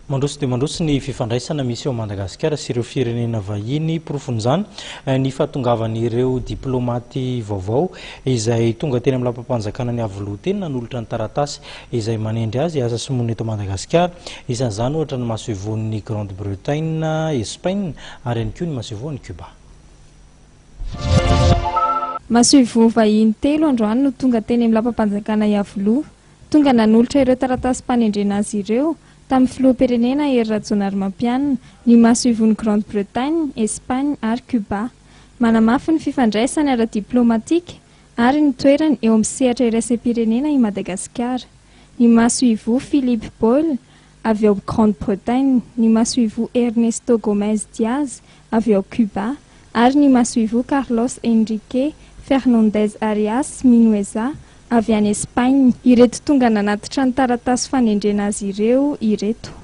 Mandroso dia mandroso ny fifandraisana misy ao Madagascar sy ireo firenena vahiny profon'izany ny fahatongavan'ireo diplomaty vaovao izay tonga teny amin'ny lapam-panjakana ny Iavoloha teny nanolotra ny taratasy izay manendry azy asa sy monina eto Madagascar. Isan'izany ohatra ny masoivohon'i Grande Bretagne, Espagne ary ihany koa ny masoivohon'i Cuba. Masoivoho vahiny telo androany no tonga teny amin'ny lapam-panjakana Iavoloha. Tonga nanolotra ireo taratasy mpanendrena azy ireo tamin'ny filoham-pirenena ery Rajaonarymampianina ny masoivohon'i Grande Bretagne, Espagne ary Cuba. Manamafy ny fifandraisany ara-diplomatika ary ny toerany eo amin'ny sehatra iraisam-pirenena i Madagascar. Ny masoivoho Philippe Paul avy ao Grande Bretagne, ny masoivoho Ernesto Gomes Diaz avy ao Cuba ary ny masoivoho Carlos Henrique Fernandez Arias Minueza avy any Espagne. Ireto tonga nanatitra ny taratasy fanendrena azy ireo ireto.